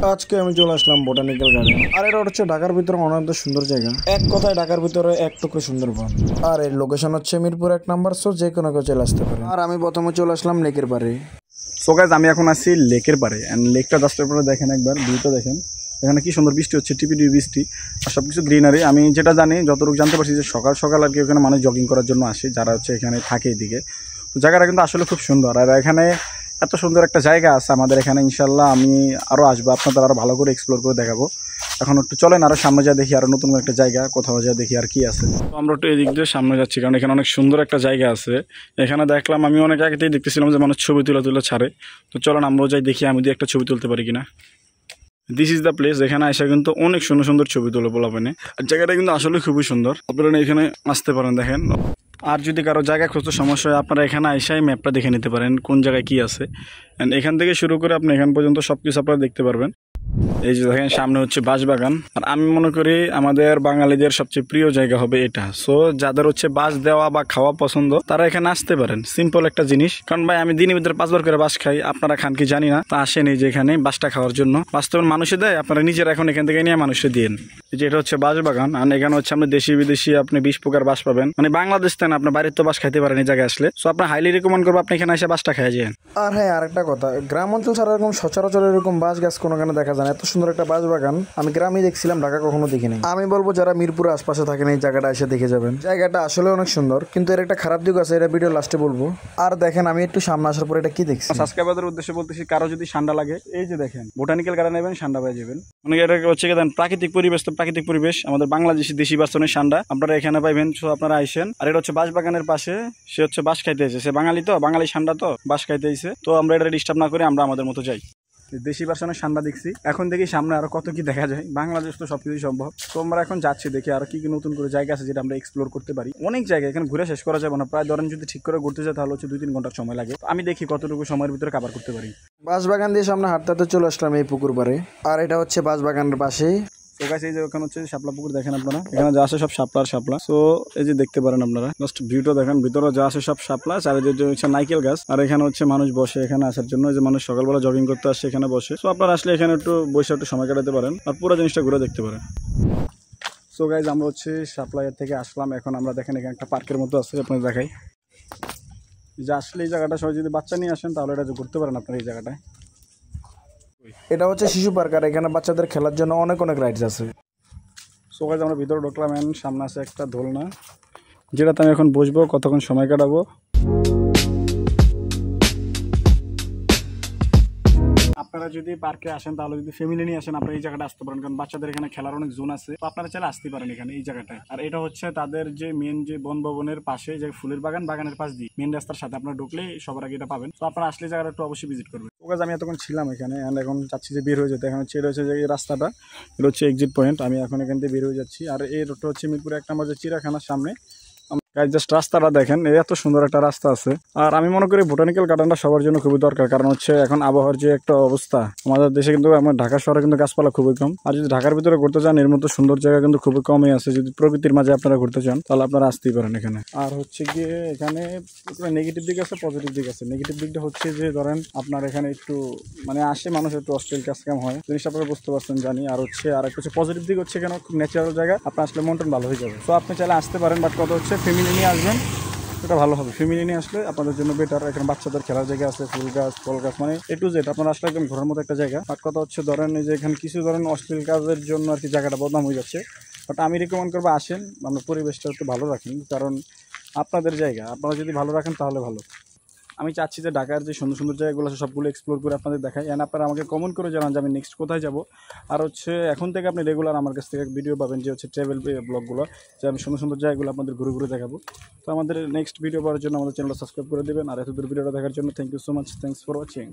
আজকে আমি চলে আসলাম বোটানিক্যাল গার্ডেন। আর এটা হচ্ছে ঢাকার ভিতরে অনেক সুন্দর জায়গা, এক কথায় ঢাকার ভিতরে এক টুকরো সুন্দরবন। আর এর লোকেশন হচ্ছে মিরপুর 1 নম্বর, সো যে কোনো কেউ চলে আসতে পারে। আর আমি প্রথমে চলে আসলাম লেকের পাড়ে। সো গাইস, আমি এখন আছি লেকের পাড়ে। অ্যান্ড লেকটা জাস্ট আপনারা দেখেন, একবার ভিউটা দেখেন। এখানে কি সুন্দর বৃষ্টি হচ্ছে, টিপি টিপি বৃষ্টি, আর সব কিছু গ্রিনারি। আমি যেটা জানি, যতটুকু জানতে পারছি, যে সকাল সকাল আর কি ওখানে মানুষ জগিং করার জন্য আসে, যারা হচ্ছে এখানে থাকে এদিকে। তো জায়গাটা কিন্তু আসলে খুব সুন্দর। আর এখানে এত সুন্দর একটা জায়গা আছে আমাদের এখানে। ইনশাল্লাহ আমি আরও আসবো, আপনাদের আরও ভালো করে এক্সপ্লোর করে দেখাবো। এখন একটু চলেন আরও সামনে যা দেখি, আরও নতুন একটা জায়গা কোথাও যা দেখি আর কি আছে। তো আমরা একটু এদিক দিয়ে সামনে যাচ্ছি, কারণ এখানে অনেক সুন্দর একটা জায়গা আছে। এখানে দেখলাম, আমি অনেক আগেতেই দেখতেছিলাম যে মানুষ ছবি তুলে ছাড়ে। তো চলেন আমরাও যাই, দেখি আমি দিয়ে একটা ছবি তুলতে পারি কিনা। This is the place. এখানে এসে কিন্তু অনেক সুন্দর সুন্দর ছবি তুলে বলাবেনে। আর জায়গাটা কিন্তু আসলে খুবই সুন্দর, আপনারা এখানে আসতে পারেন, দেখেন। আর যদি কারো জায়গা খুঁজতে সমস্যা হয়, আপনারা এখানে এসেই ম্যাপটা দেখে নিতে পারেন কোন জায়গায় কি আছে। অ্যান্ড এখান থেকে শুরু করে আপনি এখান পর্যন্ত সব কিছু আপনারা দেখতে পারবেন। এই যে দেখেন, সামনে হচ্ছে বাঁশবাগান। আর আমি মনে করি আমাদের বাঙালিদের সবচেয়ে প্রিয় জায়গা হবে এটা। সো যাদের হচ্ছে বাঁশ দেওয়া বা খাওয়া পছন্দ, তারা এখানে আসতে পারেন। সিম্পল একটা জিনিস, কারণ ভাই আমি দিনের ভিতরে 5 বার করে বাঁশ খাই, আপনারা খান কি জানি না। তা আসেন এই যে এখানে বাঁশটা খাওয়ার জন্য। বাস্তবে মানুষে দেয়, আপনারা নিজেরা এখন এখান থেকে নিয়ে মানুষে দিন। এই যে এটা হচ্ছে বাঁশবাগান। আর এখানে হচ্ছে আপনি দেশি বিদেশি আপনি 20 প্রকার বাঁশ পাবেন। মানে বাংলাদেশ তেন আপনার বাড়ির তো বাঁশ খাইতে পারেন এই জায়গায় আসলে। সো আপনার হাইলি রিকমেন্ড করবো আপনি এখানে এসে বাঁশটা খাই যান। আর হ্যাঁ, আরেকটা কথা, গ্রাম অঞ্চল ছাড়া এরকম সচরাচর এরকম বাঁশ গাছ কোনোখানে দেখা যায় না। এত সুন্দর একটা বাঁশ বাগান আমি গ্রামে দেখছিলাম, ঢাকা কখনো দেখিনি। আমি বলবো যারা মিরপুরের আশপাশে থাকেন, এই জায়গাটা এসে দেখে যাবেন। জায়গাটা আসলে অনেক সুন্দর, কিন্তু এর একটা খারাপ দিক আছে, এটা ভিডিও লাস্টে বলবো। আর দেখেন, আমি একটু সামনে আসার পর এটা কি দেখছি। সাবস্ক্রাইবারদের উদ্দেশ্যে বলতেছি, কারো যদি ঠান্ডা লাগে, এই যে দেখেন বোটানিক্যাল গার্ডেন নেবেন, ঠান্ডা পেয়ে যাবেন। মানে এটা হচ্ছে কি দেন, প্রাকৃতিক পরিবেশ। তো প্রাকৃতিক পরিবেশ আমাদের বাংলাদেশি দেশি বাস্তনের ঠান্ডা আপনারা এখানে পাইবেন। সো আপনারা আইসেন। আর এটা হচ্ছে বাঁশ বাগানের পাশে, সে হচ্ছে বাঁশ খাইতে এসে, সে বাঙালি তো, বাঙালি ঠান্ডা তো বাঁশ খাইতে এসে। তো আমরা এটা ডিস্টার্ব না করে আমরা আমাদের মতো যাই। দেশি ভার্সনের ঠান্ডা দেখছি, এখন দেখি সামনে আরো কত কি দেখা যায়। বাংলাদেশ তো সবকিছুই সম্ভব। তো আমরা এখন যাচ্ছি, দেখি আর কি কি নতুন করে জায়গা আছে যেটা আমরা এক্সপ্লোর করতে পারি। অনেক জায়গা এখানে ঘুরে শেষ করা যাবে না। প্রায় ধরেন যদি ঠিক করে ঘুরতে যায় তাহলে হচ্ছে 2-3 ঘন্টার সময় লাগে। আমি দেখি কতটুকু সময়ের ভিতরে কভার করতে পারি। বাঁশবাগান দিয়ে সামনে হাঁটতে হাঁটতে চলে আসলাম এই পুকুর পাড়ে। আর এটা হচ্ছে বাঁশবাগানের পাশেই। তো গাইস, এই যে ওখানে হচ্ছে শাপলা পুকুর, দেখেন আপনারা। এখানে যা আছে সব শাপলা। সো এই যে দেখতে পারেন আপনারা, জাস্ট ভিউটা দেখেন। ভিতরে যা আছে সব শাপলা, চারিদিকে হচ্ছে নাইকেল গাছ। আর এখানে হচ্ছে মানুষ বসে এখানে আসার জন্য, যে মানুষ সকালবেলা জগিং করতে আসছে এখানে বসে। সো আপনারা আসলে এখানে একটু বসে একটু সময় কাটাতে পারেন, আর পুরো জিনিসটা ঘুরে দেখতে পারেন। সো গাইস, আমরা হচ্ছে শাপলাইয়ের থেকে আসলাম। এখন আমরা দেখেন এখানে একটা পার্কের মতো আছে, আপনাদের দেখাই। যে আসলে এই জায়গাটা সবাই যদি বাচ্চা নিয়ে আসেন তাহলে এটা ঘুরতে পারেন আপনারা এই জায়গাটায়। এটা হচ্ছে শিশু পার্ক, আর এখানে বাচ্চাদের খেলার জন্য অনেক অনেক রাইডস আছে। সো গাইস, আমরা ভিতরে ঢুকলাম। এন্ড সামনে আছে একটা দোলনা, যেটাতে আমি এখন বসবো, কতক্ষণ সময় কাটাবো। আপনারা যদি পার্কে আসেন, তাহলে যদি ফ্যামিলি নিয়ে আসেন, আপনারা এই জায়গাটা আসতে পারেন, কারণ বাচ্চাদের এখানে খেলার অনেক জোন আছে। তো আপনারা চাইলে আসতে পারেন এখানে এই জায়গাটায়। আর এটা হচ্ছে তাদের যে মেন যে বনভবনের পাশে যে ফুলের বাগানের পাশ দিয়ে মেন রাস্তার সাথে আপনারা ঢুকলেই সবার আগে এটা পাবেন। তো আপনারা আসলে জায়গাটা একটু অবশ্যই ভিজিট করবেন। তো গাইস, আমি এতক্ষণ ছিলাম এখানে, এন্ড এখন চাচ্ছি যে বের হয়ে যেতে। এখন হচ্ছে এটা হচ্ছে যে এই রাস্তাটা, এটা হচ্ছে এক্সিট পয়েন্ট। আমি এখন এখান থেকে বের হয়ে যাচ্ছি। আর এই রোডটা হচ্ছে মিরপুর 1 নম্বর যে চিড়িয়াখানার সামনে। জাস্ট রাস্তাটা দেখেন, এত সুন্দর একটা রাস্তা আছে। আর আমি মনে করি বোটানিক্যাল গার্ডেনটা সবার জন্য খুবই দরকার, কারণ হচ্ছে এখন আবহাওয়ার যে একটা অবস্থা আমাদের দেশে, কিন্তু আমার ঢাকা শহরে কিন্তু গাছপালা খুবই কম। আর যদি ঢাকার ভিতরে ঘুরতে চান, এর মতো সুন্দর জায়গা কিন্তু খুবই কমই আছে। যদি প্রকৃতির মাঝে আপনারা ঘুরতে চান, তাহলে আপনারা আসতেই পারেন এখানে। আর হচ্ছে গিয়ে এখানে নেগেটিভ দিক আছে, পজিটিভ দিক আছে। নেগেটিভ দিকটা হচ্ছে যে ধরেন আপনার এখানে একটু মানে আসে মানুষ একটু অশ্লীল কাজ কাম হয়, জিনিসটা আপনারা বুঝতে পারছেন জানি। আর হচ্ছে আর একটা হচ্ছে পজিটিভ দিক হচ্ছে এখানে খুব ন্যাচারাল জায়গা, আপনার আসলে মন টন ভালো হয়ে যাবে। তো আপনি চাইলে আসতে পারেন, বাট কথা হচ্ছে ফ্যামিলি নিয়ে আসবেন, এটা ভালো হবে। ফ্যামিলি নিয়ে আসলে আপনাদের জন্য বেটার। এখানে বাচ্চাদের খেলার জায়গা আছে, ফুল গাছ ফল গাছ, মানে এ টু জেড আপনারা আসলে একদম ঘোরার মতো একটা জায়গা। আর কথা হচ্ছে ধরেন এই যে এখানে কিছু ধরেন অশ্লীল কাজের জন্য আর কি জায়গাটা বদনাম হয়ে যাচ্ছে। বাট আমি রিকমেন্ড করবো আসেন, আমরা পরিবেশটা একটু ভালো রাখেন, কারণ আপনাদের জায়গা আপনারা যদি ভালো রাখেন তাহলে ভালো। আমি চাচ্ছি যে ঢাকার যে সুন্দর সুন্দর জায়গাগুলো আছে সবগুলো এক্সপ্লোর করে আপনাদের দেখাই। অ্যান্ড আপনারা আমাকে কমেন্ট করে জানান যে আমি নেক্সট কোথায় যাব। আর হচ্ছে এখন থেকে আপনি রেগুলার আমার কাছ থেকে ভিডিও পাবেন, যে হচ্ছে ট্রাভেল ব্লগগুলো, যে আমি সুন্দর সুন্দর জায়গাগুলো আপনাদের ঘুরে ঘুরে দেখাবো। তো আমাদের নেক্সট ভিডিও পাওয়ার জন্য আমাদের চ্যানেলটা সাবস্ক্রাইব করে দেবেন। আর এত দূর ভিডিওটা দেখার জন্য thank you so much. Thanks for watching.